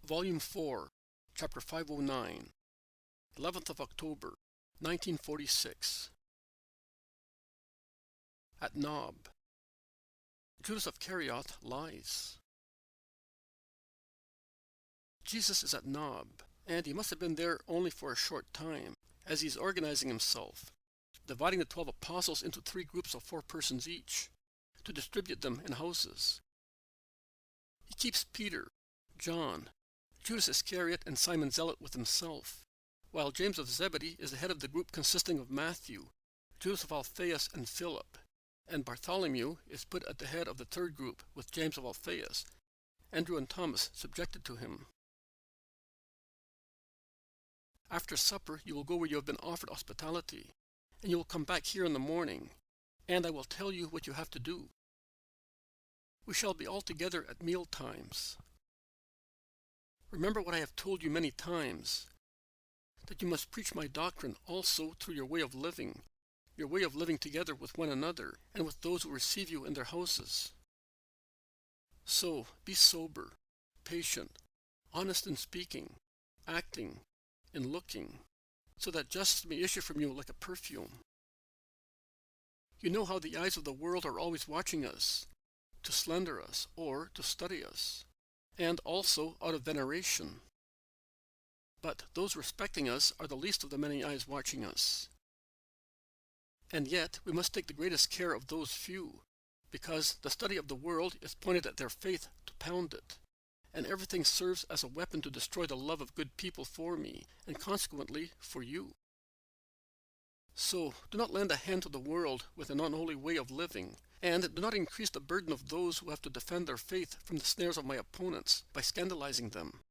Volume 4, Chapter 509, 11th of October, 1946. At Nob. Judas of Kerioth lies. Jesus is at Nob, and he must have been there only for a short time, as he is organizing himself, dividing the 12 apostles into 3 groups of 4 persons each, to distribute them in houses. He keeps Peter, John, Judas Iscariot, and Simon Zealot with himself, while James of Zebedee is the head of the group consisting of Matthew, Judas of Alphaeus, and Philip, and Bartholomew is put at the head of the 3rd group with James of Alphaeus, Andrew and Thomas subjected to him. After supper you will go where you have been offered hospitality, and you will come back here in the morning, and I will tell you what you have to do. We shall be all together at meal times. Remember what I have told you many times, that you must preach my doctrine also through your way of living together with one another, and with those who receive you in their houses. So, be sober, patient, honest in speaking, acting, in looking, so that justice may issue from you like a perfume. You know how the eyes of the world are always watching us, to slander us, or to study us, and also out of veneration. But those respecting us are the least of the many eyes watching us. And yet we must take the greatest care of those few, because the study of the world is pointed at their faith to pound it, and everything serves as a weapon to destroy the love of good people for me, and consequently for you. So do not lend a hand to the world with an unholy way of living, and do not increase the burden of those who have to defend their faith from the snares of my opponents by scandalizing them.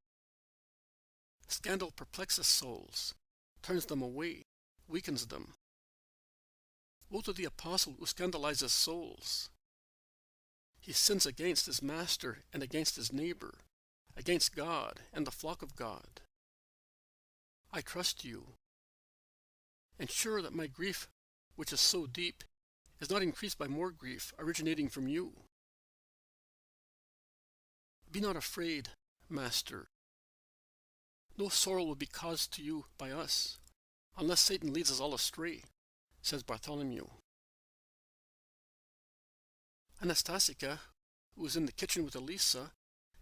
Scandal perplexes souls, turns them away, weakens them. Woe to the apostle who scandalizes souls. He sins against his master and against his neighbor, against God and the flock of God. I trust you, and sure that my grief, which is so deep, is not increased by more grief originating from you. Be not afraid, Master. No sorrow will be caused to you by us, unless Satan leads us all astray, says Bartholomew. Anastasica, who is in the kitchen with Elisa,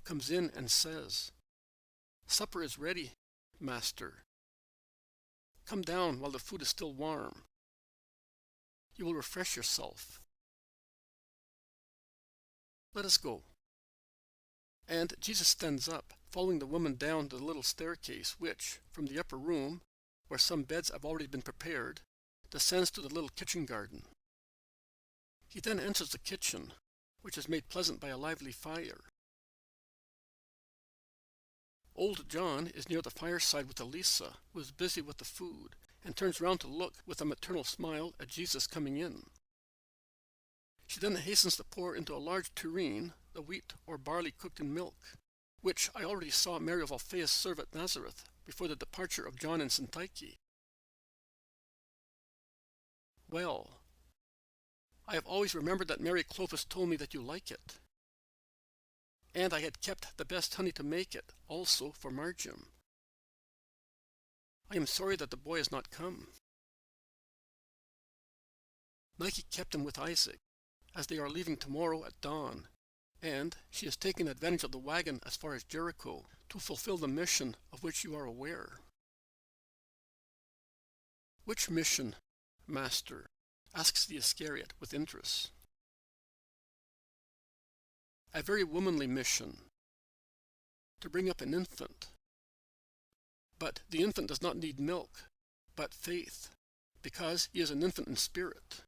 comes in and says, "Supper is ready, Master. Come down while the food is still warm. You will refresh yourself. Let us go." And Jesus stands up, following the woman down the little staircase which, from the upper room, where some beds have already been prepared, descends to the little kitchen garden. He then enters the kitchen, which is made pleasant by a lively fire. Old John is near the fireside with Elisa, who is busy with the food, and turns round to look with a maternal smile at Jesus coming in. She then hastens to pour into a large tureen the wheat or barley cooked in milk, which I already saw Mary of Alphaeus serve at Nazareth before the departure of John and Syntyche. Well, I have always remembered that Mary Clopas told me that you like it, and I had kept the best honey to make it, also for Margium. I am sorry that the boy has not come. Nike kept him with Isaac, as they are leaving tomorrow at dawn, and she has taken advantage of the wagon as far as Jericho to fulfill the mission of which you are aware. Which mission, Master? Asks the Iscariot with interest. A very womanly mission, to bring up an infant. But the infant does not need milk, but faith, because he is an infant in spirit.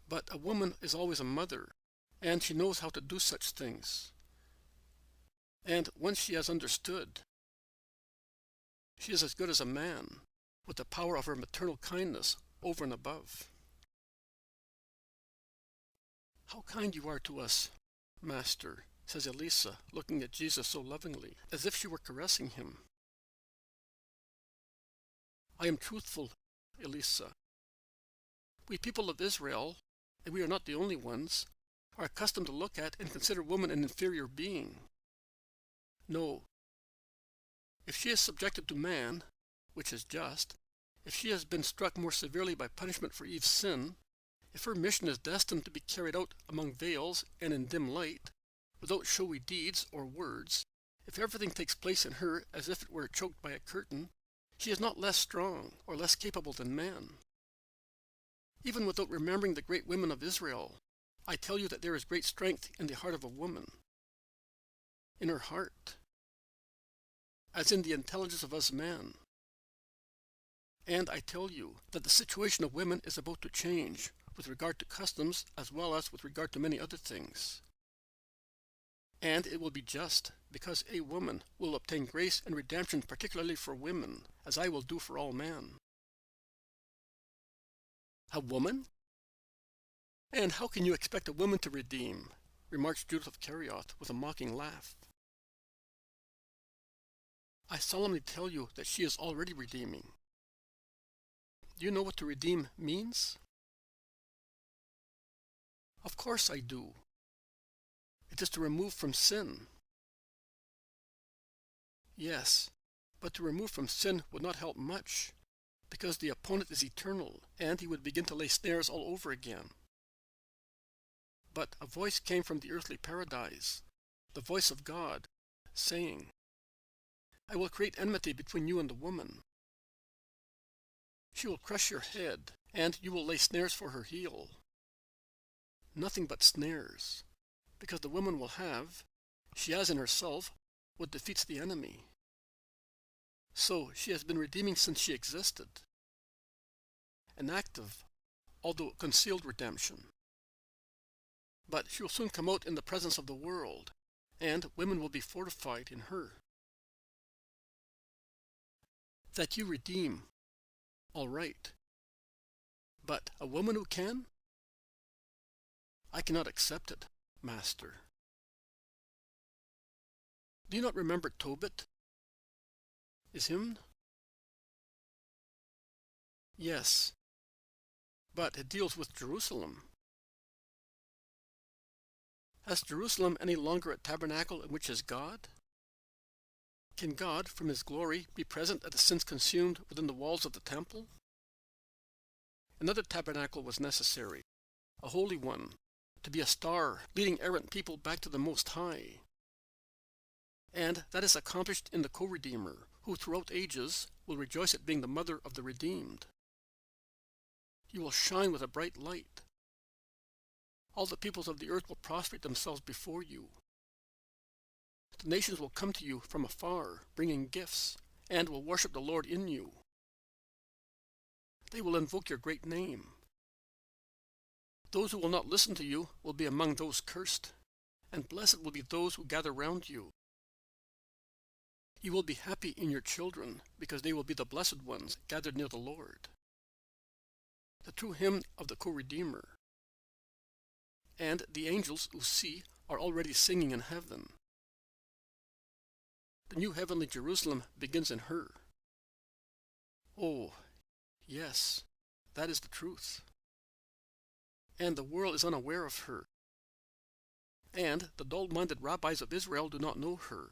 But a woman is always a mother, and she knows how to do such things. And once she has understood, she is as good as a man, with the power of her maternal kindness over and above. How kind you are to us, Master, says Elisa, looking at Jesus so lovingly, as if she were caressing him. I am truthful, Elisa. We people of Israel, and we are not the only ones, are accustomed to look at and consider woman an inferior being. No, If she is subjected to man, which is just, if she has been struck more severely by punishment for Eve's sin, if her mission is destined to be carried out among veils and in dim light, without showy deeds or words, if everything takes place in her as if it were choked by a curtain, she is not less strong or less capable than man. Even without remembering the great women of Israel, I tell you that there is great strength in the heart of a woman. In her heart, as in the intelligence of us men. And I tell you that the situation of women is about to change with regard to customs as well as with regard to many other things. And it will be just, because a woman will obtain grace and redemption particularly for women, as I will do for all men. A woman? And how can you expect a woman to redeem? Remarks Judas of Kerioth with a mocking laugh. I solemnly tell you that she is already redeeming. Do you know what to redeem means? Of course I do. It is to remove from sin. Yes, but to remove from sin would not help much, because the opponent is eternal, and he would begin to lay snares all over again. But a voice came from the earthly paradise, the voice of God, saying, I will create enmity between you and the woman. She will crush your head, and you will lay snares for her heel. Nothing but snares, because the woman will have, she has in herself, what defeats the enemy. So she has been redeeming since she existed. An active, although concealed redemption. But she will soon come out in the presence of the world, and women will be fortified in her. That you redeem, all right. But a woman who can? I cannot accept it, Master. Do you not remember Tobit? Is hymn? Yes, but it deals with Jerusalem. Has Jerusalem any longer a tabernacle in which is God? Can God, from his glory, be present at the sins consumed within the walls of the temple? Another tabernacle was necessary, a holy one, to be a star leading errant people back to the Most High. And that is accomplished in the co-redeemer, who throughout ages will rejoice at being the mother of the redeemed. You will shine with a bright light. All the peoples of the earth will prostrate themselves before you. The nations will come to you from afar, bringing gifts, and will worship the Lord in you. They will invoke your great name. Those who will not listen to you will be among those cursed, and blessed will be those who gather round you. You will be happy in your children, because they will be the blessed ones gathered near the Lord. The true hymn of the co-redeemer. And the angels who see are already singing in heaven. The new heavenly Jerusalem begins in her. Oh, yes, that is the truth. And the world is unaware of her. And the dull-minded rabbis of Israel do not know her.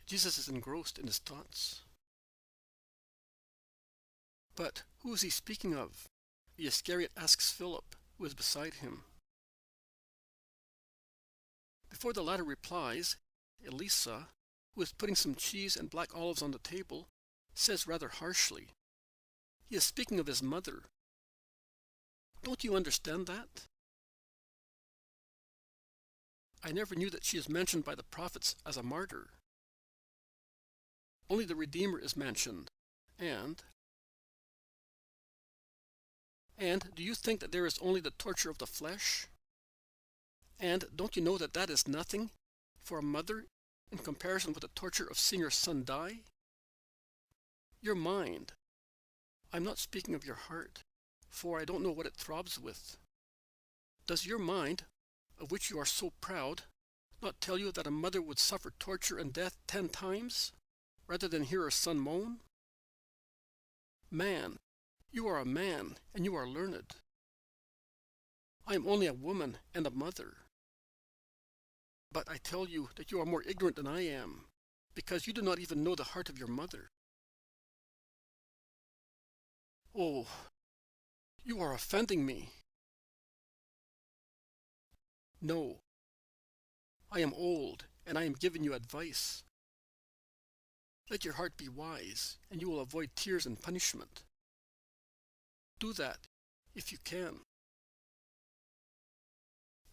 Jesus is engrossed in his thoughts. But who is he speaking of? The Iscariot asks Philip, who is beside him. Before the latter replies, Elisa, who is putting some cheese and black olives on the table, says rather harshly, he is speaking of his mother. Don't you understand that? I never knew that she is mentioned by the prophets as a martyr. Only the Redeemer is mentioned, and do you think that there is only the torture of the flesh? And don't you know that that is nothing for a mother in comparison with the torture of seeing your son die? Your mind. I'm not speaking of your heart, for I don't know what it throbs with. Does your mind, of which you are so proud, not tell you that a mother would suffer torture and death 10 times, rather than hear her son moan? Man, you are a man, and you are learned. I am only a woman and a mother. But I tell you that you are more ignorant than I am, because you do not even know the heart of your mother. Oh, you are offending me. No, I am old, and I am giving you advice. Let your heart be wise, and you will avoid tears and punishment. Do that, if you can.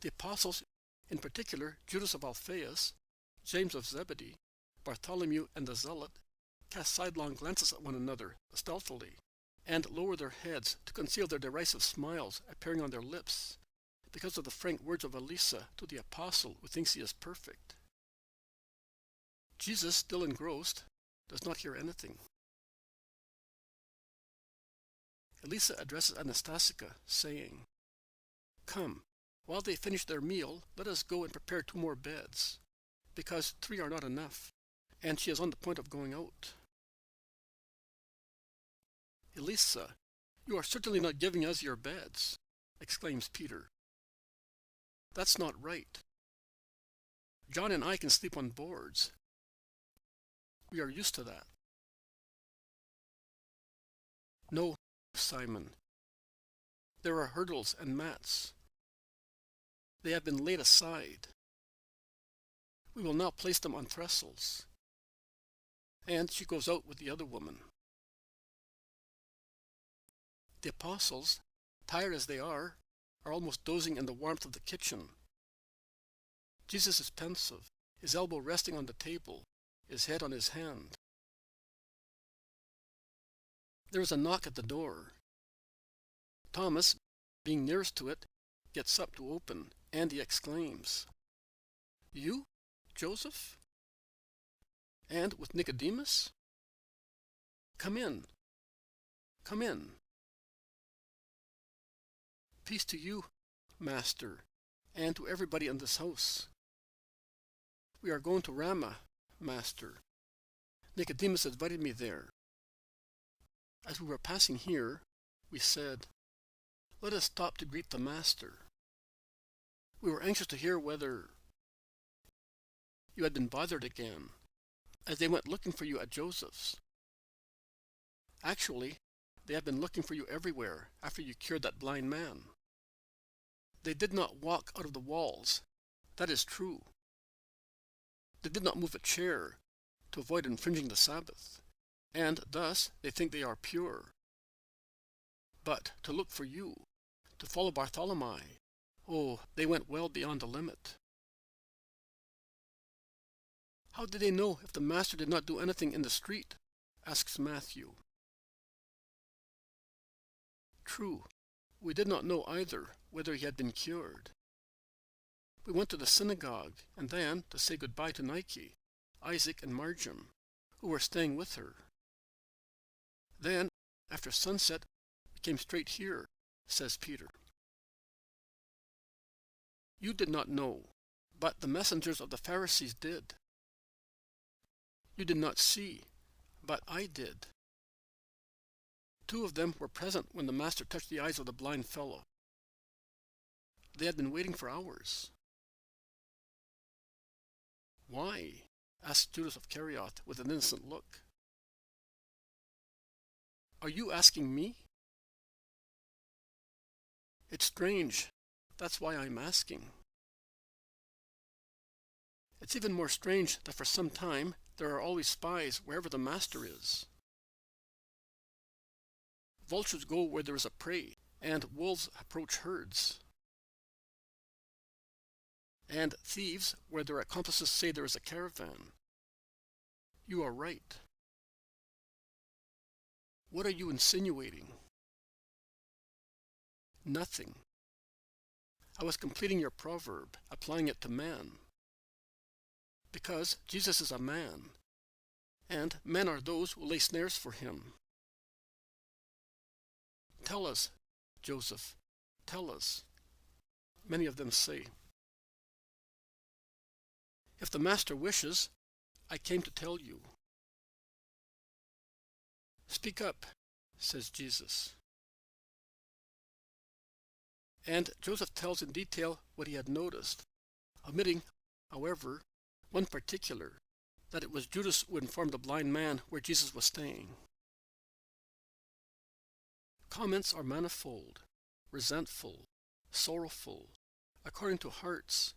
The apostles, in particular Judas of Alphaeus, James of Zebedee, Bartholomew, and the Zealot, cast sidelong glances at one another stealthily, and lower their heads to conceal their derisive smiles appearing on their lips, because of the frank words of Elisa to the apostle who thinks he is perfect. Jesus, still engrossed, does not hear anything. Elisa addresses Anastasica, saying, "Come, while they finish their meal, let us go and prepare 2 more beds, because 3 are not enough, and she is on the point of going out." "Elisa, you are certainly not giving us your beds," exclaims Peter. "That's not right. John and I can sleep on boards. We are used to that." "No, Simon. There are hurdles and mats. They have been laid aside. We will now place them on trestles." And she goes out with the other woman. The apostles, tired as they are almost dozing in the warmth of the kitchen. Jesus is pensive, his elbow resting on the table, his head on his hand. There is a knock at the door. Thomas, being nearest to it, gets up to open, and he exclaims, "You, Joseph? And with Nicodemus? Come in. Come in." "Peace to you, Master, and to everybody in this house. We are going to Ramah, Master. Nicodemus invited me there. As we were passing here, we said, 'Let us stop to greet the Master.' We were anxious to hear whether you had been bothered again, as they went looking for you at Joseph's. Actually, they have been looking for you everywhere after you cured that blind man. They did not walk out of the walls, that is true. They did not move a chair to avoid infringing the Sabbath, and thus they think they are pure. But to look for you, to follow Bartholomew, oh, they went well beyond the limit." "How did they know if the Master did not do anything in the street?" asks Matthew. "True, we did not know either whether he had been cured. We went to the synagogue, and then to say goodbye to Nike, Isaac, and Marjam, who were staying with her. Then, after sunset, we came straight here," says Peter. "You did not know, but the messengers of the Pharisees did. You did not see, but I did. 2 of them were present when the Master touched the eyes of the blind fellow. They had been waiting for hours." "Why?" asked Judas of Kerioth with an innocent look. "Are you asking me?" "It's strange. That's why I'm asking." "It's even more strange that for some time there are always spies wherever the Master is. Vultures go where there is a prey, and wolves approach herds. And thieves where their accomplices say there is a caravan. You are right." "What are you insinuating?" "Nothing. I was completing your proverb, applying it to man. Because Jesus is a man, and men are those who lay snares for him. Tell us, Joseph, tell us," many of them say. "If the Master wishes, I came to tell you." "Speak up," says Jesus. And Joseph tells in detail what he had noticed, omitting, however, one particular, that it was Judas who informed the blind man where Jesus was staying. Comments are manifold, resentful, sorrowful, according to hearts,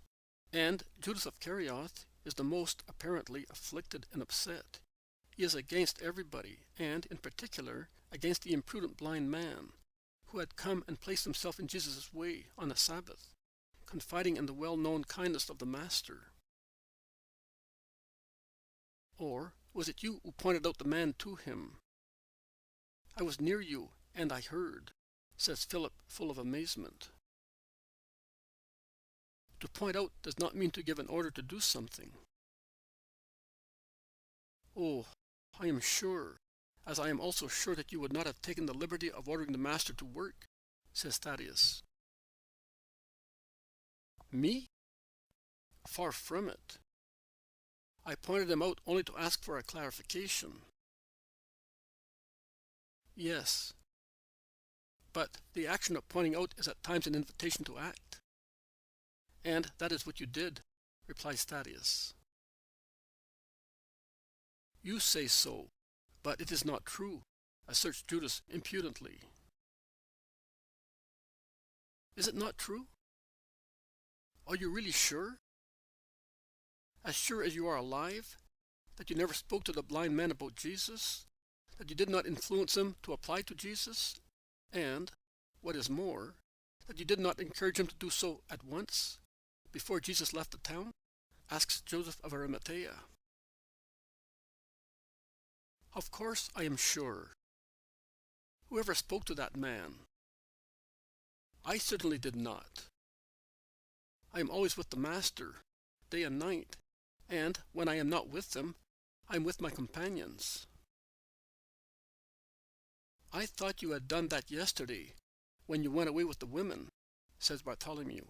and Judas of Kerioth is the most apparently afflicted and upset. He is against everybody, and, in particular, against the imprudent blind man, who had come and placed himself in Jesus' way on the Sabbath, confiding in the well-known kindness of the Master. Or was it you who pointed out the man to him? "I was near you, and I heard," says Philip, full of amazement. To point out does not mean to give an order to do something. "Oh, I am sure, as I am also sure that you would not have taken the liberty of ordering the Master to work," says Thaddeus. Me? Far from it. I pointed him out only to ask for a clarification. Yes, but the action of pointing out is at times an invitation to act. And that is what you did, replies Thaddeus. You say so, but it is not true, asserts Judas impudently. Is it not true? Are you really sure? As sure as you are alive, that you never spoke to the blind man about Jesus, that you did not influence him to apply to Jesus, and, what is more, that you did not encourage him to do so at once, before Jesus left the town? Asks Joseph of Arimathea. Of course I am sure. Whoever spoke to that man? I certainly did not. I am always with the Master, day and night, and when I am not with them, I am with my companions. I thought you had done that yesterday, when you went away with the women, says Bartholomew.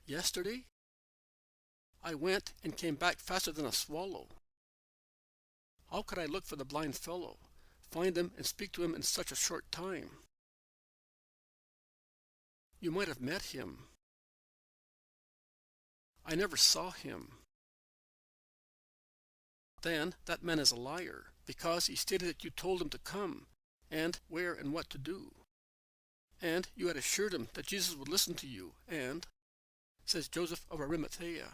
Yesterday? I went and came back faster than a swallow. How could I look for the blind fellow, find him and speak to him in such a short time? You might have met him. I never saw him. Then that man is a liar, because he stated that you told him to come, and where and what to do. And you had assured him that Jesus would listen to you, and, says Joseph of Arimathea.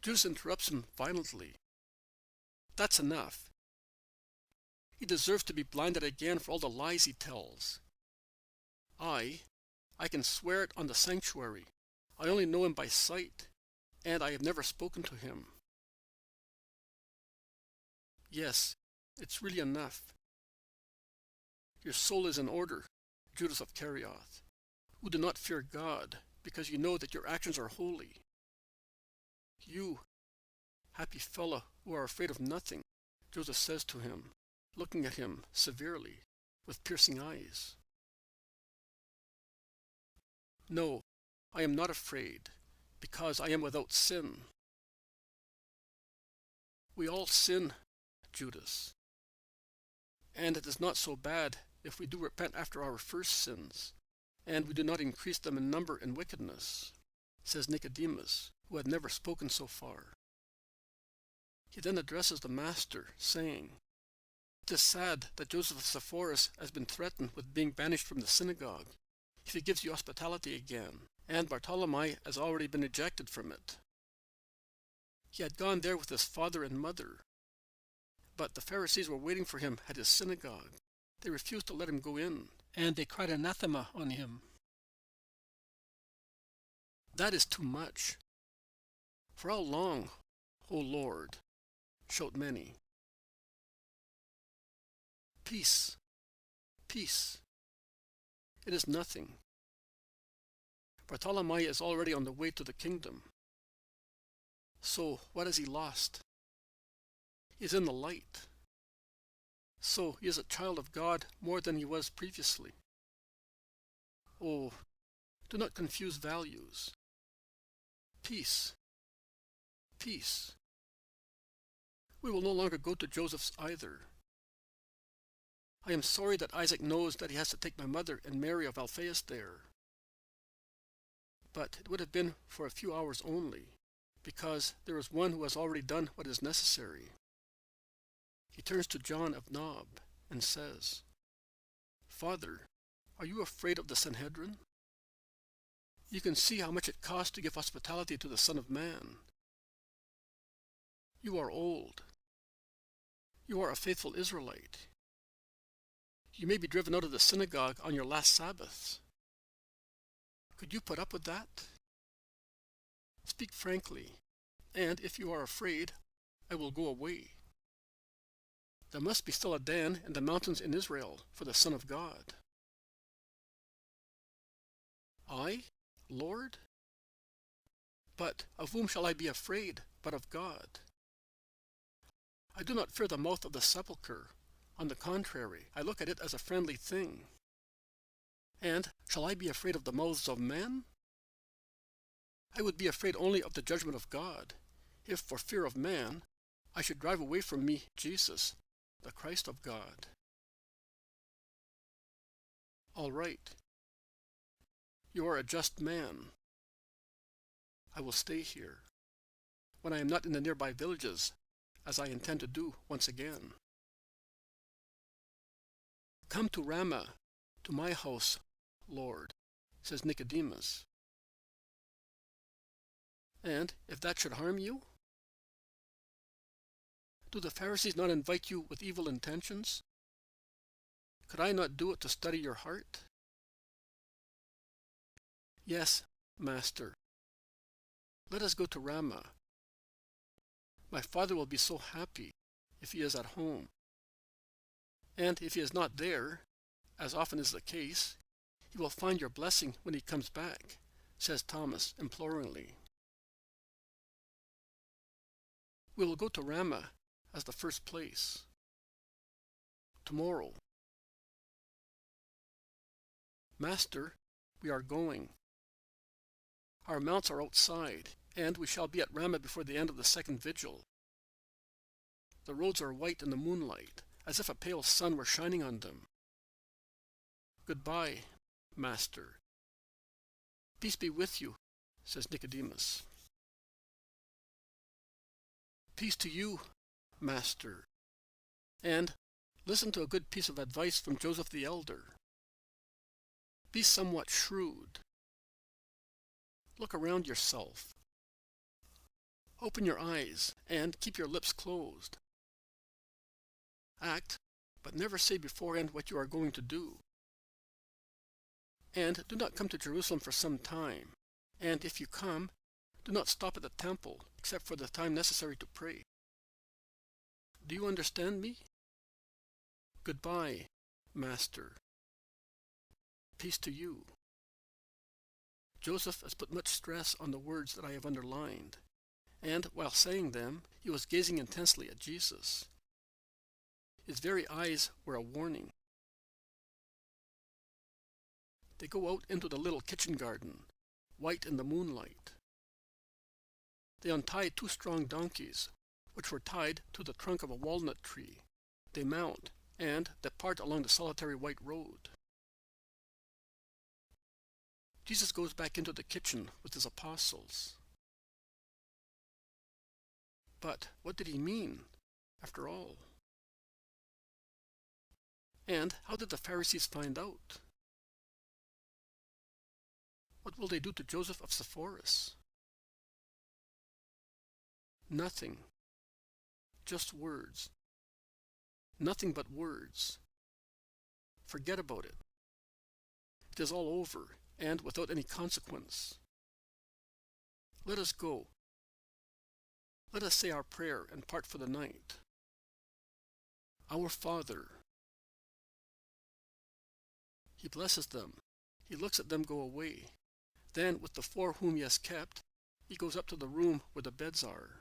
Judas interrupts him violently. That's enough. He deserves to be blinded again for all the lies he tells. I can swear it on the sanctuary. I only know him by sight, and I have never spoken to him. Yes, it's really enough. Your soul is in order, Judas of Kerioth, who do not fear God, because you know that your actions are holy. You, happy fellow who are afraid of nothing, Joseph says to him, looking at him severely, with piercing eyes. No, I am not afraid, because I am without sin. We all sin, Judas. And it is not so bad if we do repent after our first sins, and we do not increase them in number and wickedness, says Nicodemus, who had never spoken so far. He then addresses the Master, saying, "It is sad that Joseph of Sepphoris has been threatened with being banished from the synagogue, if he gives you hospitality again, and Bartholomew has already been ejected from it. He had gone there with his father and mother, but the Pharisees were waiting for him at his synagogue. They refused to let him go in, and they cried anathema on him. That is too much. For how long, O Lord? Shout many. Peace, peace. It is nothing. Bartholomew is already on the way to the kingdom. So, what has he lost? He is in the light. So, he is a child of God more than he was previously. Oh, do not confuse values. Peace, peace. We will no longer go to Joseph's either. I am sorry that Isaac knows that he has to take my mother and Mary of Alphaeus there. but it would have been for a few hours only, because there is one who has already done what is necessary. He turns to John of Nob and says, "Father, are you afraid of the Sanhedrin? You can see how much it costs to give hospitality to the Son of Man. You are old. You are a faithful Israelite. You may be driven out of the synagogue on your last Sabbaths. Could you put up with that? Speak frankly, and if you are afraid, I will go away. There must be still a den in the mountains in Israel for the Son of God." "I, Lord? But of whom shall I be afraid but of God? I do not fear the mouth of the sepulchre. On the contrary, I look at it as a friendly thing. And shall I be afraid of the mouths of men? I would be afraid only of the judgment of God, if for fear of man I should drive away from me Jesus, the Christ of God." "All right. You are a just man. I will stay here, when I am not in the nearby villages, as I intend to do once again." "Come to Ramah, to my house, Lord," says Nicodemus. "And if that should harm you? Do the Pharisees not invite you with evil intentions? Could I not do it to study your heart?" "Yes, Master. Let us go to Ramah. My father will be so happy if he is at home. And if he is not there, as often is the case, he will find your blessing when he comes back," says Thomas imploringly. "We will go to Ramah as the first place. Tomorrow." "Master, we are going. Our mounts are outside, and we shall be at Ramah before the end of the second vigil. The roads are white in the moonlight, as if a pale sun were shining on them. Goodbye, Master." "Peace be with you," says Nicodemus. "Peace to you, Master. And listen to a good piece of advice from Joseph the Elder. Be somewhat shrewd. Look around yourself. Open your eyes and keep your lips closed. Act, but never say beforehand what you are going to do. And do not come to Jerusalem for some time, and if you come, do not stop at the temple except for the time necessary to pray. Do you understand me? Goodbye, Master. Peace to you." Joseph has put much stress on the words that I have underlined, and while saying them, he was gazing intensely at Jesus. His very eyes were a warning. They go out into the little kitchen garden, white in the moonlight. They untie 2 strong donkeys, which were tied to the trunk of a walnut tree. They mount, and depart along the solitary white road. Jesus goes back into the kitchen with his apostles. But what did he mean, after all? And how did the Pharisees find out? What will they do to Joseph of Sepphoris? Nothing. Just words. Nothing but words. Forget about it. It is all over, and without any consequence. Let us go. Let us say our prayer and part for the night. Our Father. He blesses them. He looks at them go away. Then, with the 4 whom he has kept, he goes up to the room where the beds are.